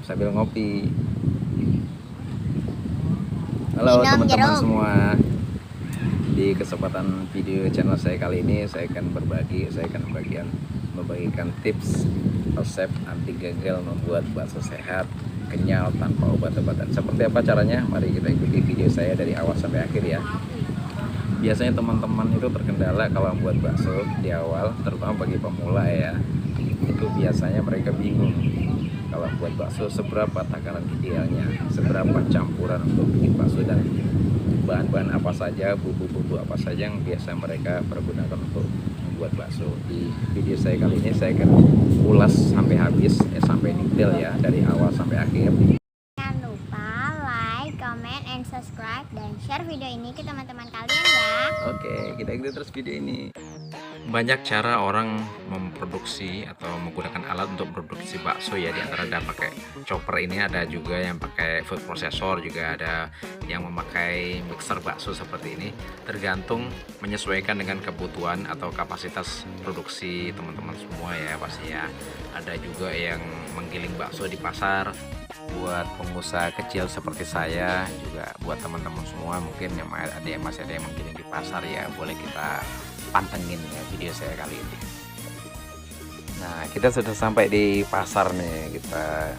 sambil ngopi. Halo teman-teman semua. Di kesempatan video channel saya kali ini saya akan membagikan tips resep anti gagal membuat bakso sehat, kenyal tanpa obat-obatan. Seperti apa caranya? Mari kita ikuti video saya dari awal sampai akhir ya. Biasanya teman-teman itu terkendala kalau membuat bakso di awal, terutama bagi pemula ya. Itu biasanya mereka bingung kalau buat bakso seberapa takaran idealnya, seberapa campuran untuk bikin bakso, dan bahan-bahan apa saja, bumbu-bumbu apa saja yang biasa mereka pergunakan untuk membuat bakso. Di video saya kali ini saya akan ulas sampai habis, sampai detail ya, dari awal sampai akhir. Jangan lupa like, comment, and subscribe, dan share video ini ke teman-teman kalian ya. Oke, kita ikuti terus video ini. Banyak cara orang memproduksi atau menggunakan alat untuk produksi bakso ya. Di antara ada pakai chopper ini, ada juga yang pakai food processor, juga ada yang memakai mixer bakso seperti ini. Tergantung menyesuaikan dengan kebutuhan atau kapasitas produksi teman-teman semua ya pasti ya. Ada juga yang menggiling bakso di pasar. Buat pengusaha kecil seperti saya, juga buat teman-teman semua mungkin yang masih ada yang menggiling di pasar ya, boleh kita pantengin ya video saya kali ini. Nah, kita sudah sampai di pasar nih, kita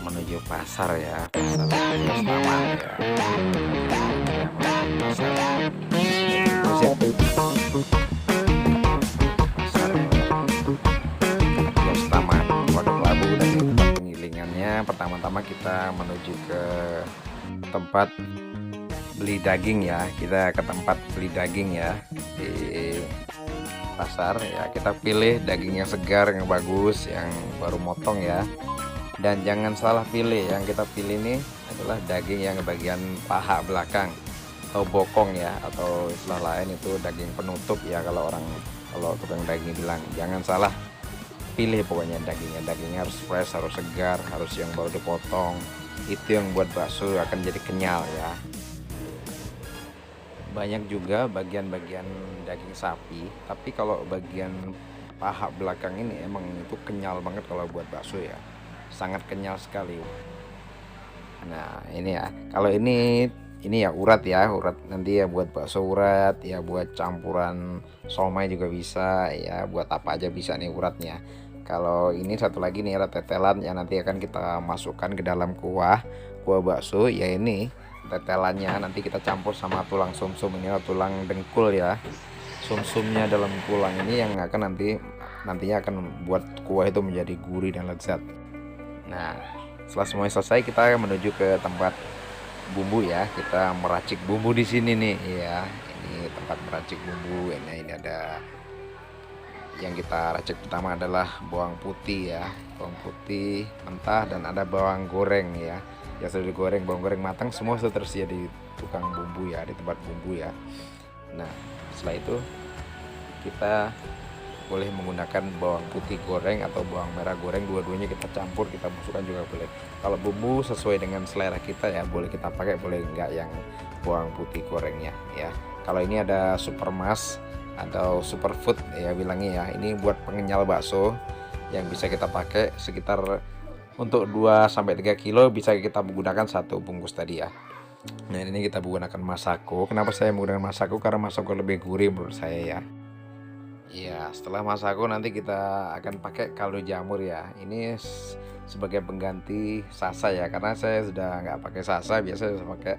menuju pasar ya, pasar Taman ya. Pasar Taman, Waduk Labu. Dari tempat penggilingannya, pertama-tama kita menuju ke tempat beli daging ya. Kita ke tempat beli daging ya di pasar ya. Kita pilih daging yang segar, yang bagus, yang baru motong ya. Dan jangan salah pilih, yang kita pilih ini adalah daging yang bagian paha belakang atau bokong ya, atau istilah lain itu daging penutup ya, kalau tukang daging bilang. Jangan salah pilih pokoknya dagingnya harus fresh, harus segar, harus yang baru dipotong. Itu yang buat bakso akan jadi kenyal ya. Banyak juga bagian-bagian daging sapi, tapi kalau bagian paha belakang ini emang itu kenyal banget kalau buat bakso ya, sangat kenyal sekali. Nah ini ya, kalau ini ya urat ya, urat nanti ya buat bakso urat ya, buat campuran somai juga bisa ya, buat apa aja bisa nih uratnya. Kalau ini satu lagi nih urat tetelan yang nanti akan kita masukkan ke dalam kuah bakso ya. Ini tetelannya nanti kita campur sama tulang sumsum ini, tulang dengkul ya. Sumsumnya dalam tulang ini yang akan nantinya akan buat kuah itu menjadi gurih dan lezat. Nah, setelah semuanya selesai, kita menuju ke tempat bumbu ya. Kita meracik bumbu di sini nih ya. Ini tempat meracik bumbu. Ini ada yang kita racik pertama adalah bawang putih ya, bawang putih mentah, dan ada bawang goreng ya. Ya sudah digoreng, bawang goreng matang, semua sudah tersedia di tukang bumbu ya, di tempat bumbu ya. Nah, setelah itu kita boleh menggunakan bawang putih goreng atau bawang merah goreng, dua-duanya kita campur, kita masukkan juga boleh. Kalau bumbu sesuai dengan selera kita ya, boleh kita pakai, boleh enggak yang bawang putih gorengnya ya. Kalau ini ada supermas atau superfood ya bilangnya ya, ini buat pengenyal bakso yang bisa kita pakai sekitar untuk 2-3 kilo, bisa kita menggunakan satu bungkus tadi ya. Nah ini kita menggunakan Masako. Kenapa saya menggunakan Masako? Karena Masako lebih gurih menurut saya ya. Ya, setelah Masako nanti kita akan pakai kaldu jamur ya. Ini sebagai pengganti sasa ya, karena saya sudah nggak pakai sasa, biasanya saya pakai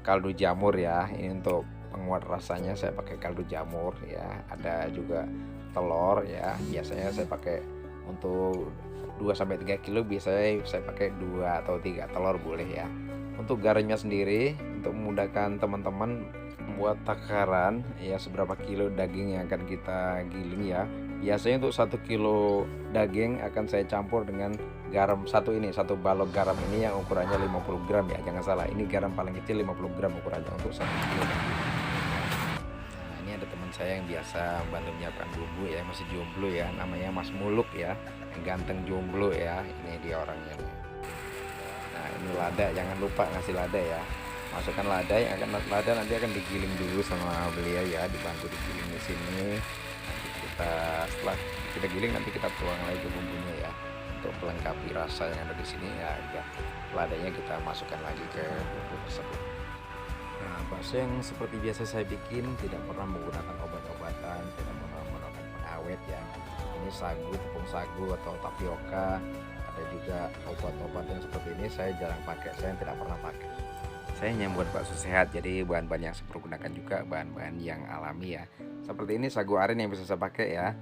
kaldu jamur ya. Ini untuk penguat rasanya saya pakai kaldu jamur ya. Ada juga telur ya, biasanya saya pakai untuk 2-3 kilo, biasanya saya pakai 2 atau 3 telur boleh ya. Untuk garamnya sendiri, untuk memudahkan teman-teman membuat takaran ya, seberapa kilo daging yang akan kita giling ya. Biasanya untuk 1 kilo daging akan saya campur dengan garam satu balok garam ini yang ukurannya 50 gram ya. Jangan salah, ini garam paling kecil 50 gram ukurannya untuk 1 kilo daging. Ini ada teman saya yang biasa bantu menyiapkan bumbu ya, masih jomblo ya, namanya Mas Muluk ya, yang ganteng jomblo ya, ini dia orangnya. Nah ini lada, jangan lupa ngasih lada ya, masukkan lada, lada nanti akan digiling dulu sama beliau ya, dibantu digiling di sini. Nanti setelah kita giling nanti kita tuang lagi ke bumbunya ya. untuk melengkapi rasa yang ada di sini ya, biar ladanya kita masukkan lagi ke bumbu tersebut. Nah, bakso yang seperti biasa saya bikin tidak pernah menggunakan obat-obatan, tidak pernah menggunakan pengawet ya. Ini sagu, tepung sagu atau tapioka, ada juga obat-obatan seperti ini saya jarang pakai, saya tidak pernah pakai. Saya hanya buat bakso sehat, jadi bahan-bahan yang saya pergunakan juga bahan-bahan yang alami ya. Seperti ini sagu aren yang bisa saya pakai ya.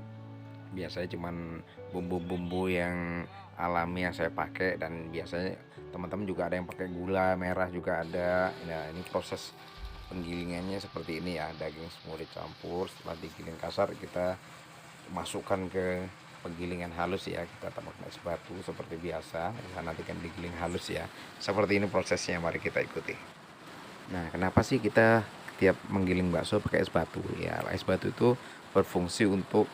Biasanya cuman bumbu-bumbu yang alami yang saya pakai, dan biasanya teman-teman juga ada yang pakai gula merah juga ada. Nah, ini proses penggilingannya seperti ini ya, daging semua dicampur, setelah digiling kasar kita masukkan ke penggilingan halus ya, kita tambahkan es batu seperti biasa, nanti kan digiling halus ya. Seperti ini prosesnya, mari kita ikuti. Nah, kenapa sih kita tiap menggiling bakso pakai es batu ya? Es batu itu berfungsi untuk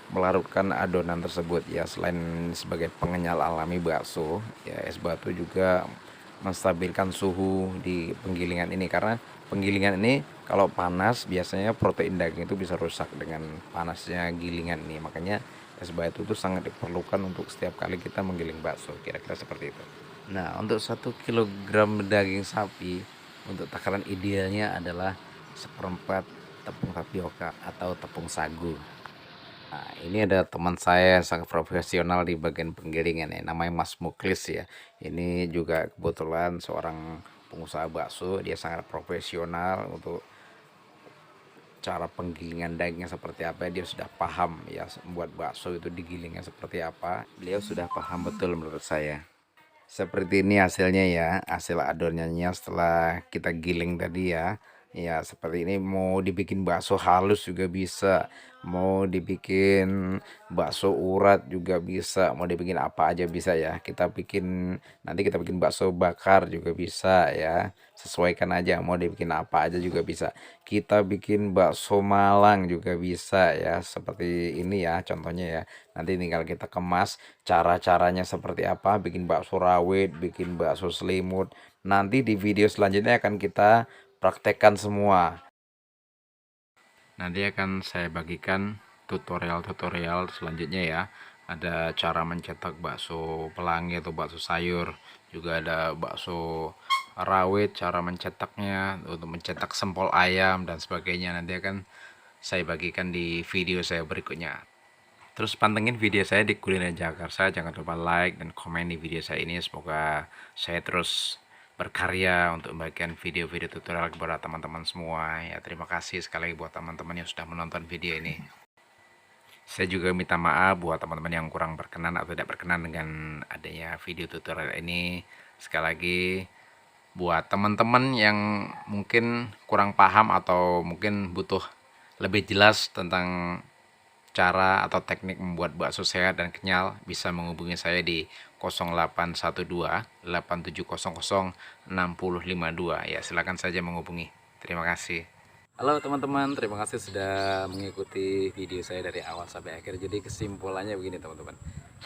melarutkan adonan tersebut ya. Selain sebagai pengenyal alami bakso ya, es batu juga menstabilkan suhu di penggilingan ini, karena penggilingan ini kalau panas biasanya protein daging itu bisa rusak dengan panasnya gilingan ini. Makanya es batu itu sangat diperlukan untuk setiap kali kita menggiling bakso, kira-kira seperti itu. Nah, untuk 1 kilogram daging sapi, untuk takaran idealnya adalah seperempat tepung tapioka atau tepung sagu. Nah, ini ada teman saya yang sangat profesional di bagian penggilingan ya, namanya Mas Muklis ya. Ini juga kebetulan seorang pengusaha bakso, dia sangat profesional untuk cara penggilingan dagingnya seperti apa. Dia sudah paham ya membuat bakso itu digilingnya seperti apa. Beliau sudah paham betul menurut saya. Seperti ini hasilnya ya, hasil adonannya setelah kita giling tadi ya. Ya, seperti ini. Mau dibikin bakso halus juga bisa, mau dibikin bakso urat juga bisa, mau dibikin apa aja bisa ya. Nanti kita bikin bakso bakar juga bisa ya. Sesuaikan aja, mau dibikin apa aja juga bisa. Kita bikin bakso Malang juga bisa ya, seperti ini ya contohnya ya. Nanti tinggal kita kemas, cara-caranya seperti apa, bikin bakso rawit, bikin bakso selimut. Nanti di video selanjutnya akan kita praktekkan semua. Nanti akan saya bagikan tutorial-tutorial selanjutnya ya. Ada cara mencetak bakso pelangi atau bakso sayur, juga ada bakso rawit, cara mencetaknya, untuk mencetak sempol ayam dan sebagainya. Nanti akan saya bagikan di video saya berikutnya. Terus pantengin video saya di Kuliner Jakarta, jangan lupa like dan komen di video saya ini. Semoga saya terus berkarya untuk membagikan video-video tutorial kepada teman-teman semua ya. Terima kasih sekali lagi buat teman-teman yang sudah menonton video ini. Saya juga minta maaf buat teman-teman yang kurang berkenan atau tidak berkenan dengan adanya video tutorial ini. Sekali lagi, buat teman-teman yang mungkin kurang paham atau mungkin butuh lebih jelas tentang cara atau teknik membuat bakso sehat dan kenyal, bisa menghubungi saya di 0812 8700 6052 ya. Silakan saja menghubungi. Terima kasih. Halo teman-teman, terima kasih sudah mengikuti video saya dari awal sampai akhir. Jadi kesimpulannya begini teman-teman,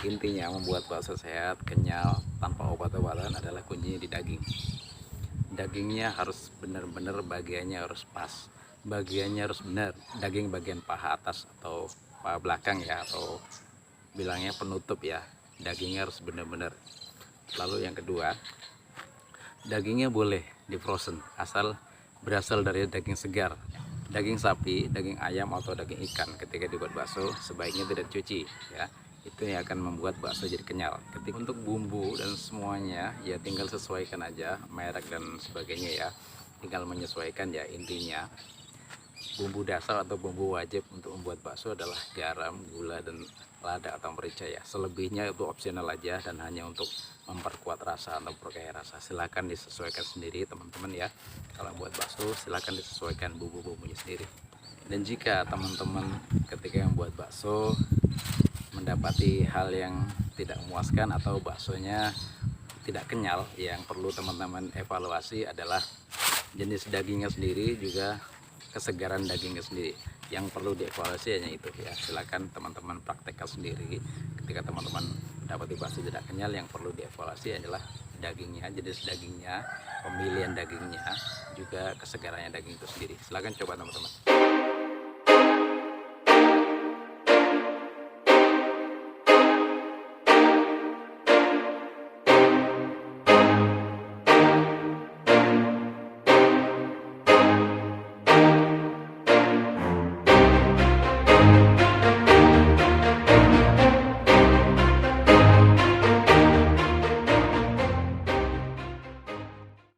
intinya membuat bakso sehat, kenyal, tanpa obat-obatan adalah kuncinya di daging. Dagingnya harus benar-benar, bagiannya harus pas, bagiannya harus benar. Daging bagian paha atas atau paha belakang ya, atau bilangnya penutup ya, dagingnya harus benar-benar. Lalu yang kedua, dagingnya boleh di frozen asal berasal dari daging segar. Daging sapi, daging ayam atau daging ikan ketika dibuat bakso sebaiknya tidak dicuci ya. Itu yang akan membuat bakso jadi kenyal. Untuk bumbu dan semuanya ya tinggal sesuaikan aja, merek dan sebagainya ya, tinggal menyesuaikan ya. Intinya bumbu dasar atau bumbu wajib untuk membuat bakso adalah garam, gula, dan lada atau merica ya. Selebihnya itu opsional aja dan hanya untuk memperkuat rasa atau memperkaya rasa. Silahkan disesuaikan sendiri teman-teman ya. Kalau buat bakso silahkan disesuaikan bumbu-bumbunya sendiri. Dan jika teman-teman ketika membuat bakso mendapati hal yang tidak memuaskan atau baksonya tidak kenyal, yang perlu teman-teman evaluasi adalah jenis dagingnya sendiri, juga kesegaran dagingnya sendiri. Yang perlu dievaluasi hanya itu ya. Silakan teman-teman praktekkan sendiri. Ketika teman-teman dapati bakso tidak kenyal, yang perlu dievaluasi adalah dagingnya, jenis dagingnya, pemilihan dagingnya, juga kesegarannya daging itu sendiri. Silakan coba teman-teman.